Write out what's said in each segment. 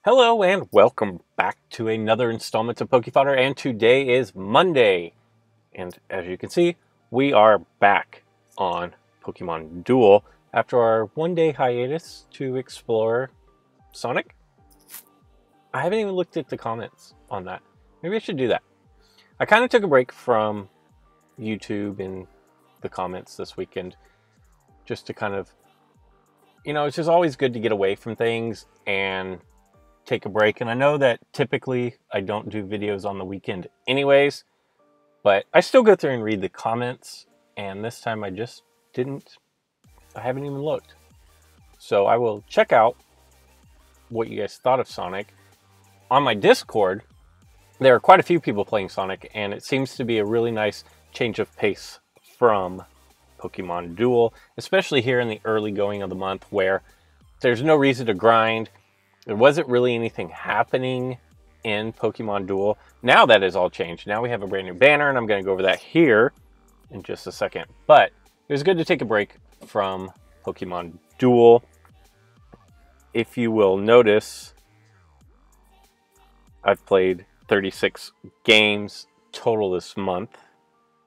Hello and welcome back to another installment of Pokefodder, and today is Monday. And as you can see, we are back on Pokemon Duel after our one-day hiatus to explore Sonic. I haven't even looked at the comments on that. Maybe I should do that. I kind of took a break from YouTube and the comments this weekend just to kind of, it's just always good to get away from things and take a break. And I know that typically I don't do videos on the weekend anyways, but I still go through and read the comments, and this time I just didn't. I haven't even looked. So I will check out what you guys thought of Sonic. On my Discord, there are quite a few people playing Sonic, and it seems to be a really nice change of pace from Pokemon Duel, especially here in the early going of the month where there's no reason to grind. There wasn't really anything happening in Pokemon Duel. Now that has all changed. Now we have a brand new banner, and I'm going to go over that here in just a second. But it was good to take a break from Pokemon Duel. If you will notice, I've played 36 games total this month.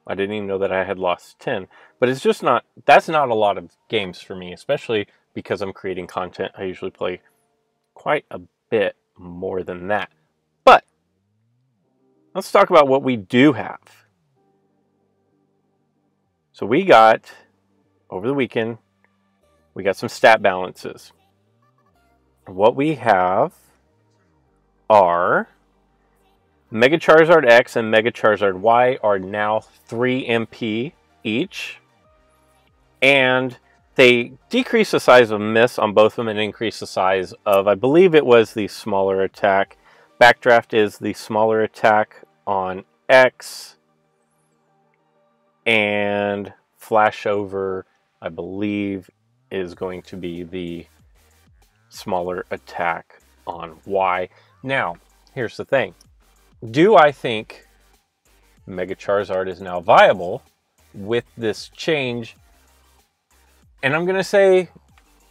I didn't even know that I had lost 10. But it's just not, that's not a lot of games for me, especially because I'm creating content. I usually play quite a bit more than that. But let's talk about what we do have. So we got, over the weekend, we got some stat balances. What we have are Mega Charizard X and Mega Charizard Y are now 3 MP each. And they decrease the size of miss on both of them and increase the size of, I believe it was the smaller attack. Backdraft is the smaller attack on X. And Flashover, I believe, is going to be the smaller attack on Y. Now, here's the thing. Do I think Mega Charizard is now viable with this change? And I'm going to say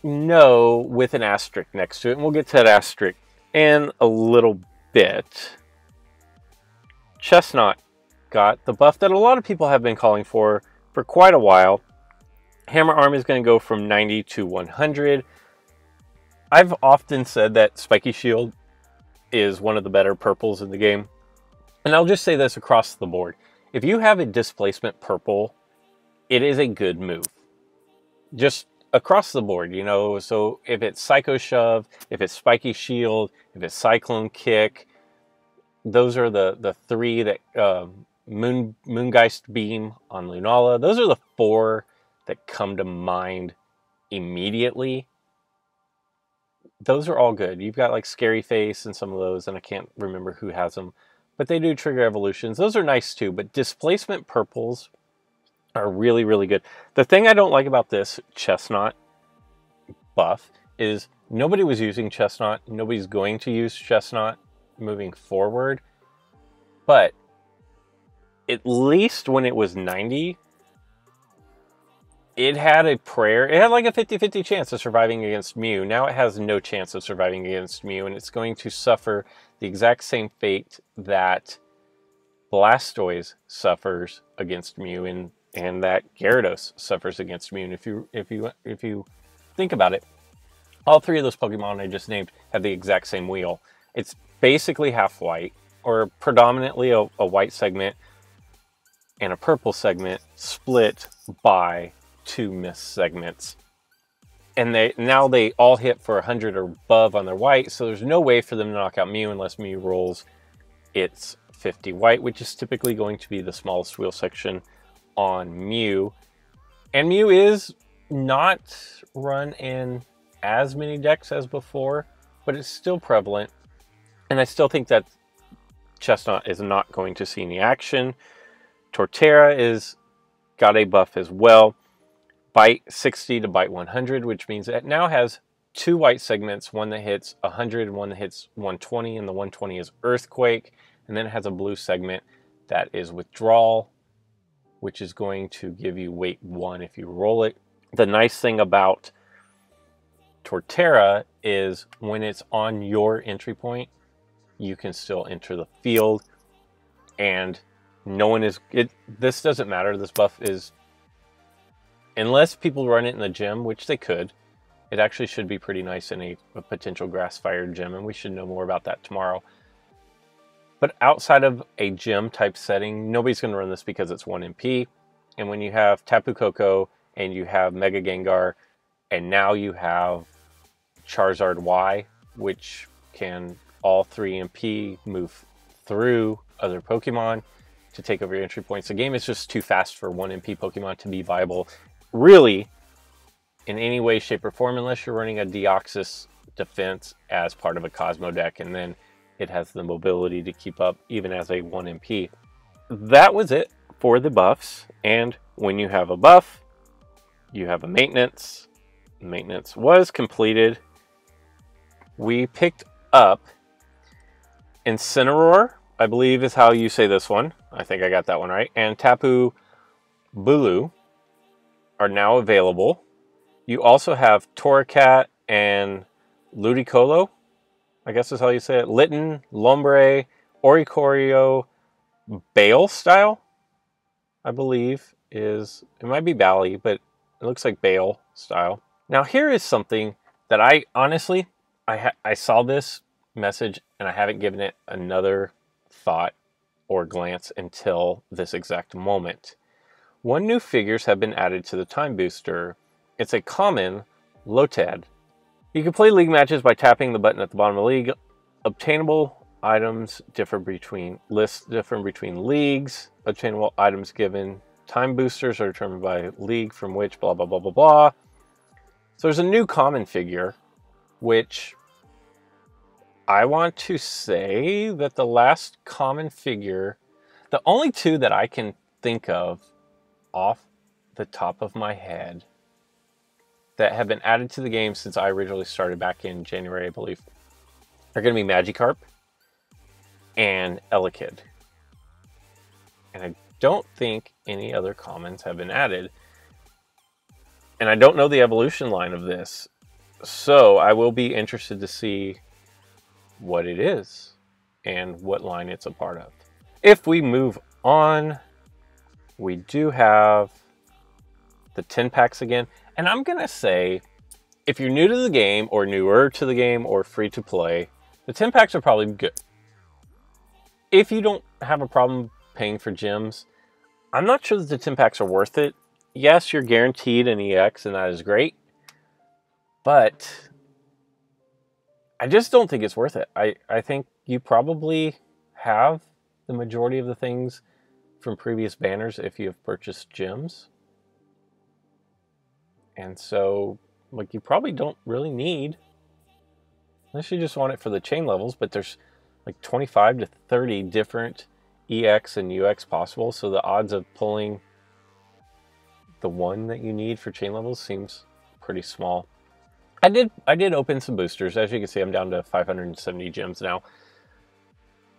no with an asterisk next to it. And we'll get to that asterisk in a little bit. Chestnut got the buff that a lot of people have been calling for quite a while. Hammer Arm is going to go from 90 to 100. I've often said that Spiky Shield is one of the better purples in the game. And I'll just say this across the board. If you have a displacement purple, it is a good move. Just across the board, so if it's Psycho Shove, if it's Spiky Shield, if it's Cyclone Kick, those are the three that, Moongeist Beam on Lunala, those are the 4 that come to mind immediately. Those are all good. You've got like Scary Face and some of those, and I can't remember who has them, but they do trigger evolutions. Those are nice too, but displacement purples are really, really good. The thing I don't like about this Chestnut buff is nobody was using Chestnut. Nobody's going to use Chestnut moving forward. But at least when it was 90, it had a prayer. It had like a 50-50 chance of surviving against Mew. Now it has no chance of surviving against Mew, and it's going to suffer the exact same fate that Blastoise suffers against Mew and that Gyarados suffers against Mew. And if you think about it, all 3 of those Pokemon I just named have the exact same wheel. It's basically half white, or predominantly a white segment and a purple segment split by 2 mist segments. And now they all hit for 100 or above on their white, so there's no way for them to knock out Mew unless Mew rolls its 50 white, which is typically going to be the smallest wheel section on Mew. And Mew is not run in as many decks as before, but it's still prevalent. And I still think that Chestnut is not going to see any action. Torterra is got a buff as well. Bite 60 to Bite 100, which means it now has 2 white segments, one that hits 100 and one that hits 120, and the 120 is Earthquake. And then it has a blue segment that is Withdrawal, which is going to give you weight 1 if you roll it. The nice thing about Torterra is when it's on your entry point, you can still enter the field, and no one is this doesn't matter. This buff is, unless people run it in the gym, which they could, it actually should be pretty nice in a potential grass fire gym, and we should know more about that tomorrow. But outside of a gym type setting, nobody's going to run this because it's 1 MP. And when you have Tapu Koko and you have Mega Gengar, and now you have Charizard Y, which can all 3 MP move through other Pokemon to take over your entry points. The game is just too fast for 1 MP Pokemon to be viable, really, in any way, shape, or form, unless you're running a Deoxys defense as part of a Cosmo deck, and then it has the mobility to keep up even as a 1 MP. That was it for the buffs, and when you have a buff, you have a maintenance. Maintenance was completed. We picked up Incineroar, I believe is how you say this one. I think I got that one right. And Tapu Bulu are now available. You also have Torracat and Ludicolo, I guess is how you say it. Litten, Lombre, Oricorio, Bale style, I believe is, it might be Bally, but it looks like Bale style. Now here is something that I honestly, I saw this message and I haven't given it another thought or glance until this exact moment. 1 new figures have been added to the time booster. It's a common Lotad. You can play league matches by tapping the button at the bottom of the league. Obtainable items differ between lists, differ between leagues. Obtainable items given time boosters are determined by league from which blah blah blah blah blah. So there's a new common figure, which I want to say that the last common figure, the only 2 that I can think of off the top of my head that have been added to the game since I originally started back in January, I believe, are going to be Magikarp and Elekid. And I don't think any other commons have been added. And I don't know the evolution line of this. So I will be interested to see what it is and what line it's a part of. If we move on, we do have the 10 packs again. And I'm going to say, if you're new to the game or newer to the game or free to play, the 10 packs are probably good. If you don't have a problem paying for gyms, I'm not sure that the 10 packs are worth it. Yes, you're guaranteed an EX and that is great, but I just don't think it's worth it. I think you probably have the majority of the things from previous banners if you have purchased gyms. And so, like, you probably don't really need, unless you just want it for the chain levels, but there's like 25 to 30 different EX and UX possible, so the odds of pulling the one that you need for chain levels seems pretty small. I did open some boosters. As you can see, I'm down to 570 gems now.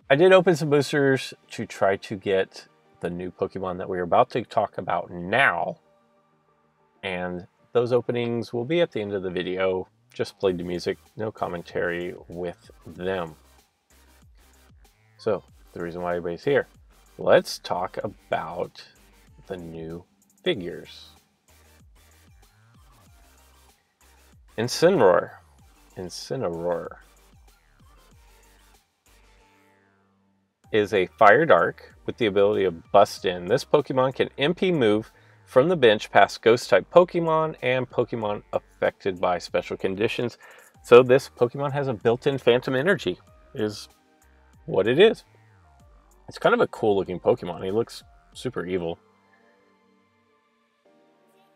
I did open some boosters to try to get the new Pokemon that we're about to talk about now. And those openings will be at the end of the video. Just played the music, no commentary with them. So, the reason why everybody's here. Let's talk about the new figures. Incineroar is a Fire Dark with the ability to Bust In. This Pokemon can MP move from the bench past Ghost-type Pokemon and Pokemon affected by special conditions. So this Pokemon has a built-in Phantom Energy, is what it is. It's kind of a cool-looking Pokemon. He looks super evil.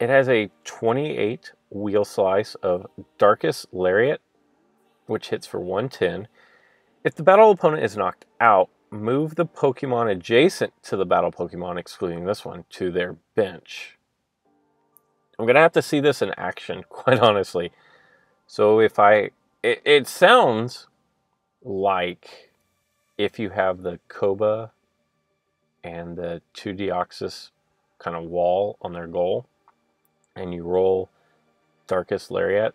It has a 28 wheel slice of Darkest Lariat, which hits for 110. If the battle opponent is knocked out, move the Pokemon adjacent to the battle Pokemon, excluding this one, to their bench. I'm going to have to see this in action, quite honestly. So if it sounds like if you have the Koba and the 2 Deoxys kind of wall on their goal, and you roll Darkest Lariat,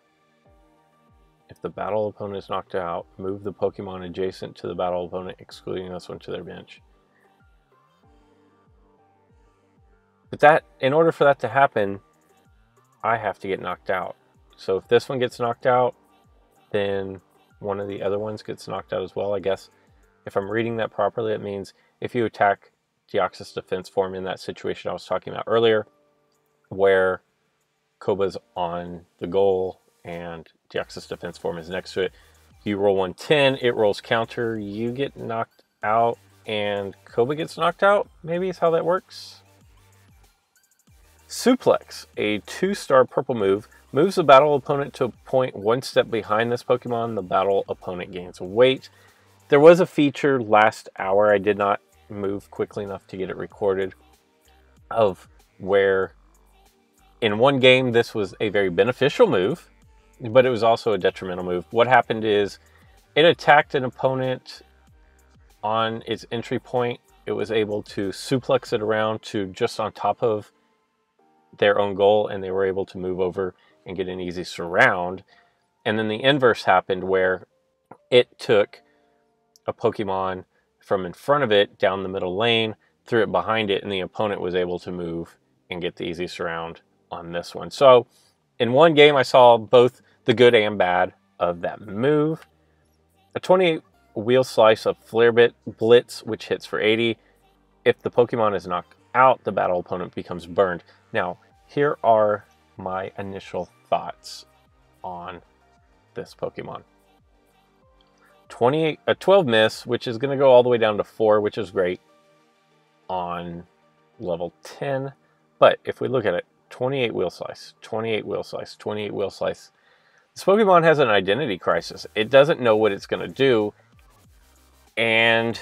If the battle opponent is knocked out, move the Pokemon adjacent to the battle opponent, excluding this one, to their bench. But that, in order for that to happen, I have to get knocked out. So if this one gets knocked out, then one of the other ones gets knocked out as well, I guess. If I'm reading that properly, it means if you attack Deoxys defense form in that situation I was talking about earlier, where Koba's on the goal and Deoxys defense form is next to it, you roll 110, it rolls counter, you get knocked out, and Koba gets knocked out, maybe is how that works. Suplex, a 2-star purple move, moves the battle opponent to a point 1 step behind this Pokemon. The battle opponent gains weight. There was a feature last hour, I did not move quickly enough to get it recorded, of where in one game this was a very beneficial move, but it was also a detrimental move. What happened is it attacked an opponent on its entry point. It was able to suplex it around to just on top of their own goal, and they were able to move over and get an easy surround. And then the inverse happened, where it took a Pokemon from in front of it down the middle lane, threw it behind it, and the opponent was able to move and get the easy surround on this one. So in one game, I saw both the good and bad of that move. A 28 wheel slice of Flare Blitz, which hits for 80. If the Pokemon is knocked out, the battle opponent becomes burned. Now, here are my initial thoughts on this Pokemon. A 12 miss, which is going to go all the way down to 4, which is great on level 10. But if we look at it, 28 wheel slice, 28 wheel slice, 28 wheel slice. This Pokemon has an identity crisis. It doesn't know what it's going to do, and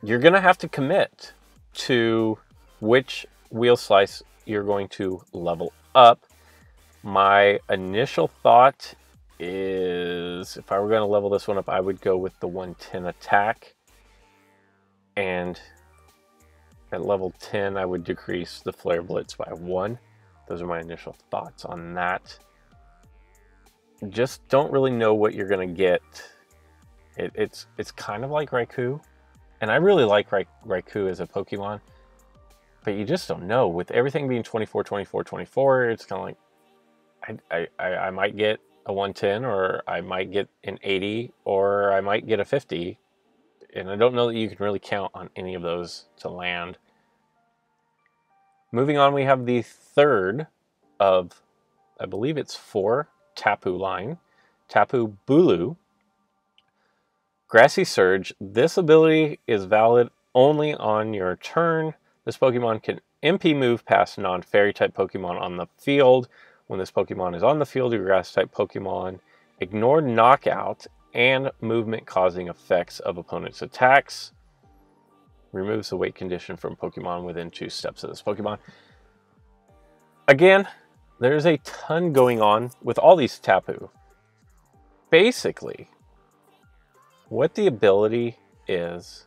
you're going to have to commit to which wheel slice you're going to level up. My initial thought is, if I were going to level this one up, I would go with the 110 attack, and at level 10 I would decrease the Flare Blitz by 1. Those are my initial thoughts on that. Just don't really know what you're going to get. It's kind of like Raikou, and I really like Raikou as a Pokemon, but you just don't know. With everything being 24, 24, 24, it's kind of like, I might get a 110, or I might get an 80, or I might get a 50, and I don't know that you can really count on any of those to land. Moving on, we have the third of, I believe it's 4 Tapu line, Tapu Bulu. Grassy Surge. This ability is valid only on your turn. This Pokemon can MP move past non-fairy type Pokemon on the field. When this Pokemon is on the field, your grass type Pokemon ignore knockout and movement causing effects of opponent's attacks. Removes the weight condition from Pokemon within 2 steps of this Pokemon. Again, there's a ton going on with all these Tapu. Basically, what the ability is,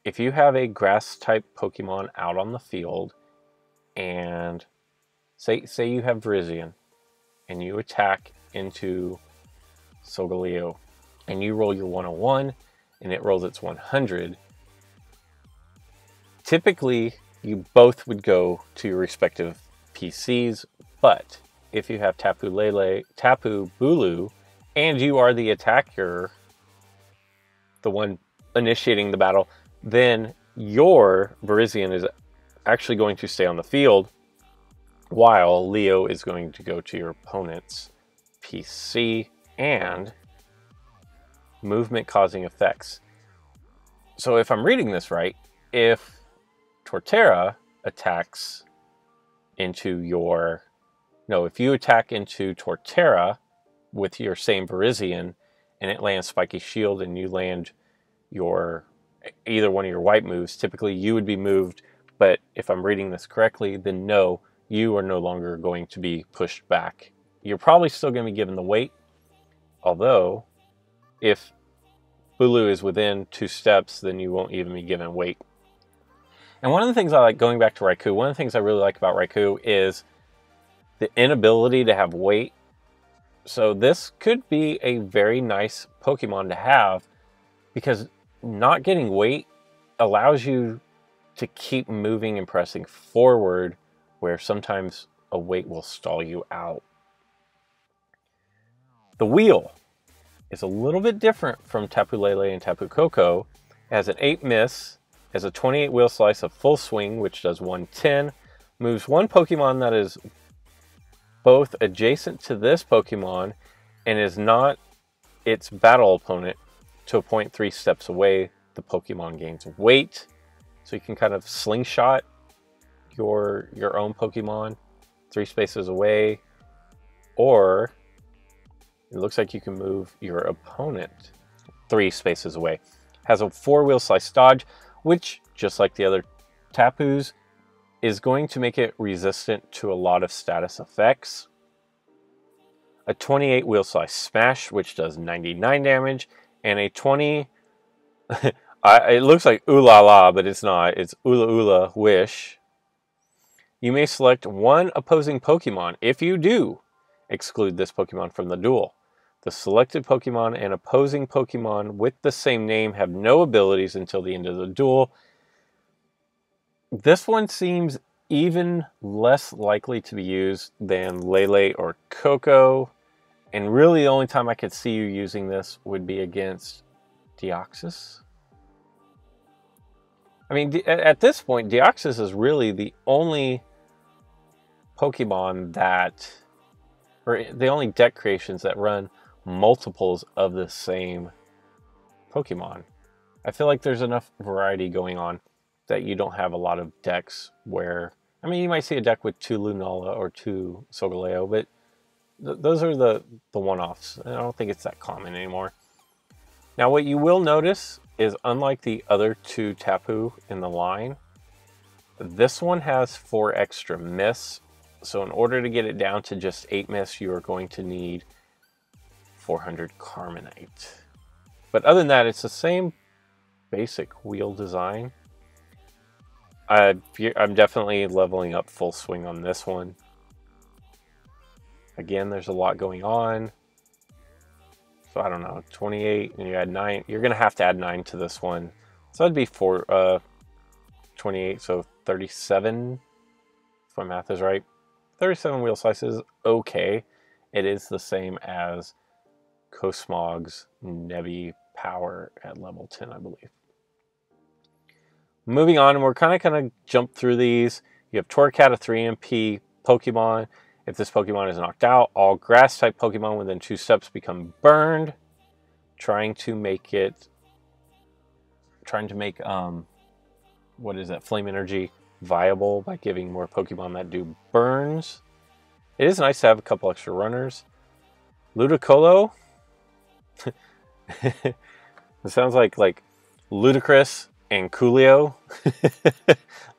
if you have a grass type Pokemon out on the field, and say you have Virizion, and you attack into Solgaleo, and you roll your 101, and it rolls its 100, typically you both would go to your respective PCs, but if you have Tapu Bulu, and you are the attacker, the one initiating the battle, then your Virizion is actually going to stay on the field, while Leo is going to go to your opponent's PC, and movement causing effects. So if I'm reading this right, if Torterra attacks into your... No, if you attack into Torterra with your same Virizion, and it lands Spiky Shield, and you land your either one of your white moves, typically you would be moved, but if I'm reading this correctly, then no, you are no longer going to be pushed back. You're probably still going to be given the weight, although if Bulu is within 2 steps, then you won't even be given weight. And one of the things I like, going back to Raikou, one of the things I really like about Raikou is the inability to have weight So this could be a very nice Pokemon to have, because not getting weight allows you to keep moving and pressing forward, where sometimes a weight will stall you out. The wheel is a little bit different from Tapu Lele and Tapu Koko. It has an 8 miss, has a 28 wheel slice of full swing, which does 110, moves one Pokemon that is both adjacent to this Pokemon and is not its battle opponent to a point 3 steps away. The Pokemon gains weight, so you can kind of slingshot your own Pokemon 3 spaces away, or it looks like you can move your opponent 3 spaces away. Has a 4-wheel slice dodge, which, just like the other Tapus, is going to make it resistant to a lot of status effects. A 28 wheel slice smash, which does 99 damage, and a 20... it looks like ooh la la, but it's not. It's Ula Ula Wish. You may select one opposing Pokemon. If you do, exclude this Pokemon from the duel. The selected Pokemon and opposing Pokemon with the same name have no abilities until the end of the duel. This one seems even less likely to be used than Lele or Koko. And really the only time I could see you using this would be against Deoxys. I mean, at this point, Deoxys is really the only Pokemon that, or the only deck creations that run multiples of the same Pokemon. I feel like there's enough variety going on that you don't have a lot of decks where, I mean, you might see a deck with 2 Lunala or 2 Solgaleo, but those are the one-offs. I don't think it's that common anymore. Now, what you will notice is, unlike the other 2 Tapu in the line, this one has 4 extra miss. So in order to get it down to just 8 miss, you are going to need 400 Carmonite. But other than that, it's the same basic wheel design. I'm definitely leveling up full swing on this one. Again, there's a lot going on. So I don't know, 28, and you add 9. You're going to have to add 9 to this one. So that'd be 28, so 37, if my math is right. 37 wheel slices, okay. It is the same as Cosmog's Nebby power at level 10, I believe. Moving on, and we're kind of jump through these. You have Torracat, a 3 MP Pokemon. If this Pokemon is knocked out, all grass-type Pokemon within 2 steps become burned. Trying to make what is that, flame energy viable by giving more Pokemon that do burns. It is nice to have a couple extra runners. Ludicolo. It sounds like Ludicrous and Coolio.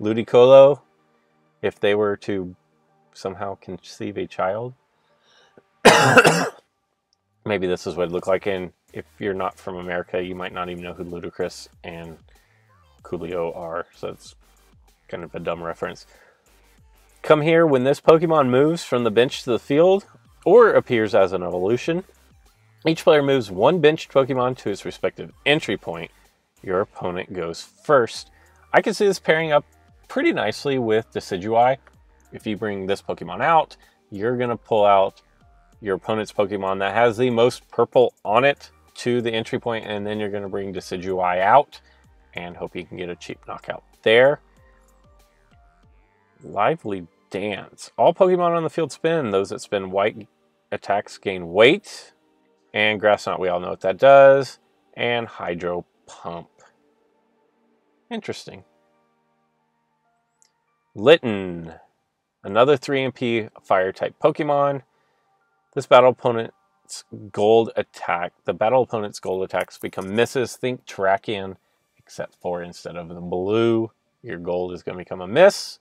Ludicolo, if they were to somehow conceive a child. Maybe this is what it looked like, and if you're not from America, you might not even know who Ludicrous and Coolio are, so it's kind of a dumb reference. Come here when this Pokemon moves from the bench to the field, or appears as an evolution. Each player moves one benched Pokemon to its respective entry point. Your opponent goes first. I can see this pairing up pretty nicely with Decidueye. If you bring this Pokemon out, you're going to pull out your opponent's Pokemon that has the most purple on it to the entry point, and then you're going to bring Decidueye out and hope you can get a cheap knockout there. Lively Dance. All Pokemon on the field spin. Those that spin white attacks gain weight. And Grass Knot, we all know what that does. And Hydro Pump. Interesting. Litten. Another 3MP Fire-type Pokemon. This battle opponent's gold attack. The battle opponent's gold attacks become misses. Think Terrakion, except for instead of the blue, your gold is going to become a miss.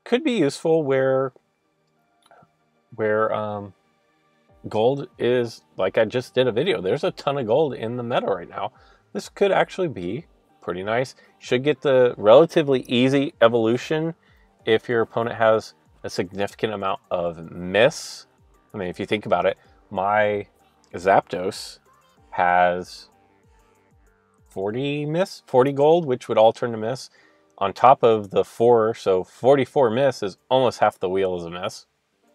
Could be useful where gold is, like I just did a video, there's a ton of gold in the meta right now. This could actually be pretty nice. Should get the relatively easy evolution if your opponent has a significant amount of miss. I mean, if you think about it, my Zapdos has 40 miss, 40 gold, which would all turn to miss. On top of the 4, so 44 miss is almost half the wheel is a miss.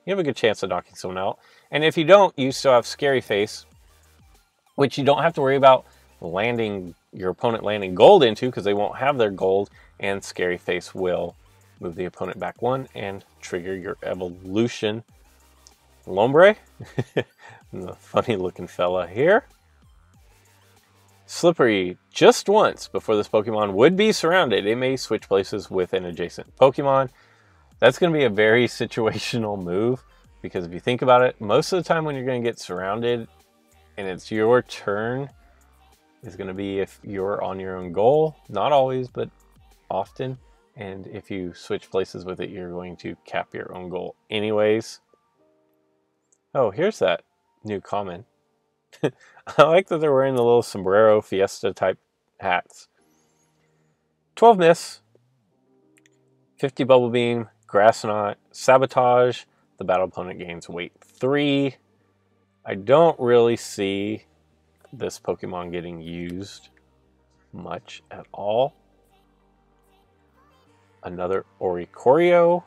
You have a good chance of knocking someone out. And if you don't, you still have Scary Face, which you don't have to worry about landing your opponent landing gold into because they won't have their gold, and Scary Face will move the opponent back 1 and trigger your evolution. Lombre, the funny looking fella here. Slippery, just once before this Pokemon would be surrounded, it may switch places with an adjacent Pokemon. That's going to be a very situational move, because if you think about it, most of the time when you're going to get surrounded and it's your turn is going to be if you're on your own goal. Not always, but often. And if you switch places with it, you're going to cap your own goal anyways. Oh, here's that new common. I like that they're wearing the little sombrero fiesta type hats. 12 miss, 50 bubble beam, grass knot, sabotage. The battle opponent gains weight 3. I don't really see this Pokemon getting used much at all. Another Oricorio.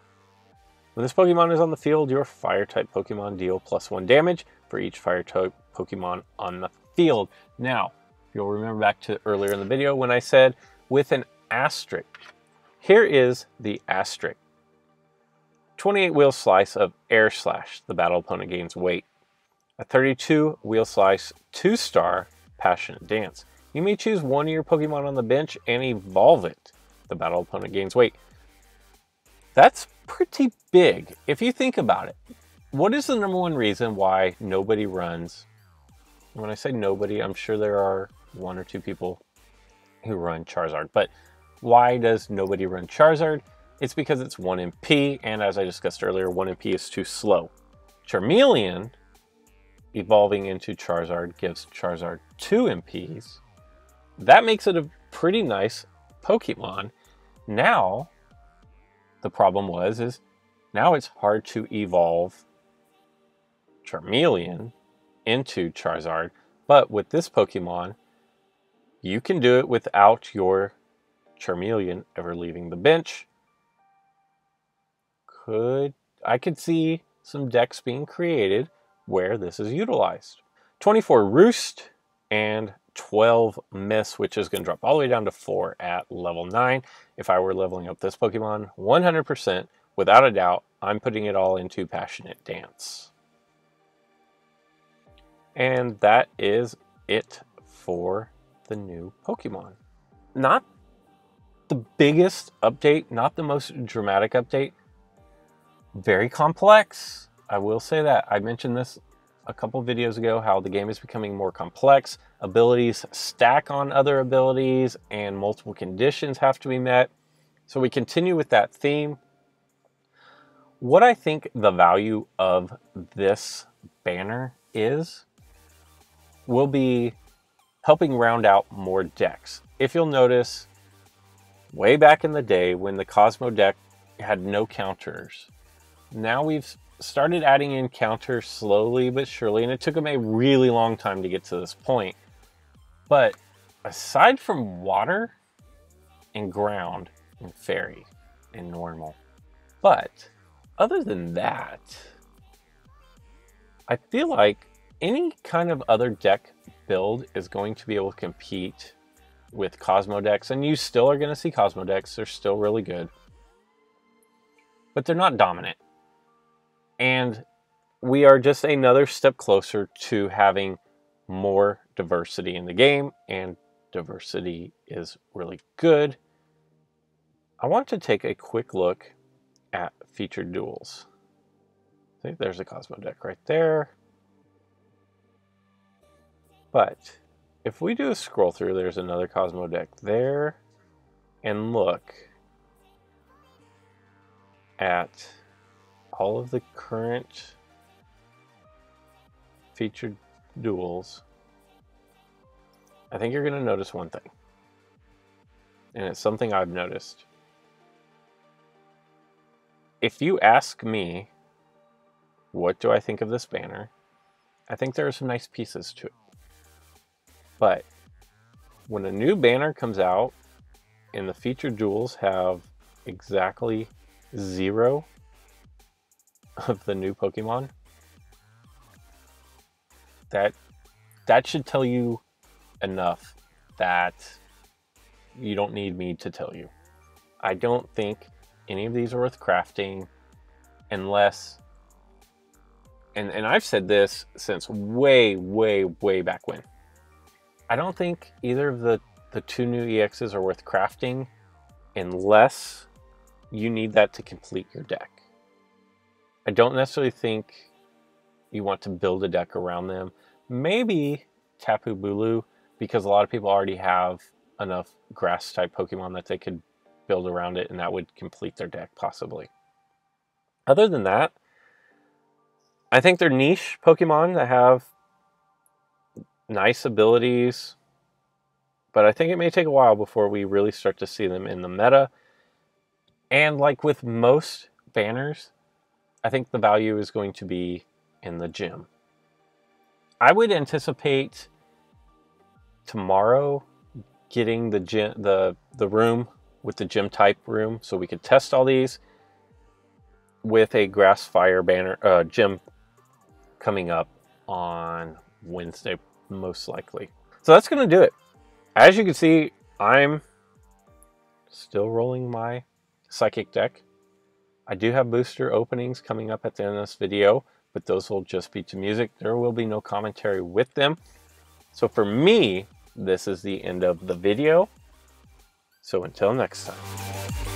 When this Pokemon is on the field, your Fire-type Pokemon deal +1 damage for each Fire-type Pokemon on the field. Now, you'll remember back to earlier in the video when I said with an asterisk. Here is the asterisk. 28 wheel slice of Air Slash. The battle opponent gains weight. A 32 wheel slice 2-star Passionate Dance. You may choose one of your Pokemon on the bench and evolve it. The battle opponent gains weight. That's pretty big if you think about it. What is the #1 reason why nobody runs? When I say nobody, I'm sure there are 1 or 2 people who run Charizard, but why does nobody run Charizard? It's because it's 1 MP, and as I discussed earlier, 1 MP is too slow. Charmeleon evolving into Charizard gives Charizard 2 MPs. That makes it a pretty nice Pokemon. Now, the problem is now it's hard to evolve Charmeleon into Charizard, but with this Pokemon, you can do it without your Charmeleon ever leaving the bench. I could see some decks being created where this is utilized. 24 Roost and 12 Miss, which is going to drop all the way down to 4 at level 9. If I were leveling up this Pokemon, 100%, without a doubt, I'm putting it all into Passionate Dance. And that is it for the new Pokemon. Not the biggest update, not the most dramatic update. Very complex. I will say that. I mentioned this a couple videos ago, how the game is becoming more complex. Abilities stack on other abilities and multiple conditions have to be met. So we continue with that theme. What I think the value of this banner will be helping round out more decks. If you'll notice, way back in the day when the Cosmo deck had no counters, now we've started adding in counters slowly but surely, and it took them a really long time to get to this point. But aside from water and ground and fairy and normal, but other than that, I feel like any kind of other deck build is going to be able to compete with Cosmo decks, and you still are going to see Cosmo decks. They're still really good, but they're not dominant. And we are just another step closer to having more diversity in the game, and diversity is really good. I want to take a quick look at featured duels. See, there's a Cosmo deck right there. But if we do a scroll through, there's another Cosmo deck there. And look at all of the current featured duels. I think you're going to notice one thing. And it's something I've noticed. If you ask me What do I think of this banner? I think there are some nice pieces to it. But when a new banner comes out and the featured duels have exactly 0 of the new Pokemon, that should tell you enough that you don't need me to tell you. I don't think any of these are worth crafting unless, and I've said this since way back when. I don't think either of the 2 new EXs are worth crafting unless you need that to complete your deck. I don't necessarily think you want to build a deck around them. Maybe Tapu Bulu, because a lot of people already have enough grass type Pokemon that they could build around it and that would complete their deck possibly. Other than that, I think they're niche Pokemon that have nice abilities, but I think it may take a while before we really start to see them in the meta. And like with most banners, I think the value is going to be in the gym. I would anticipate tomorrow getting the room with the gym type room so we could test all these with a grass fire banner gym coming up on Wednesday, most likely. So that's going to do it. As you can see, I'm still rolling my psychic deck. I do have booster openings coming up at the end of this video, but those will just be to music. There will be no commentary with them. So for me, this is the end of the video. So until next time.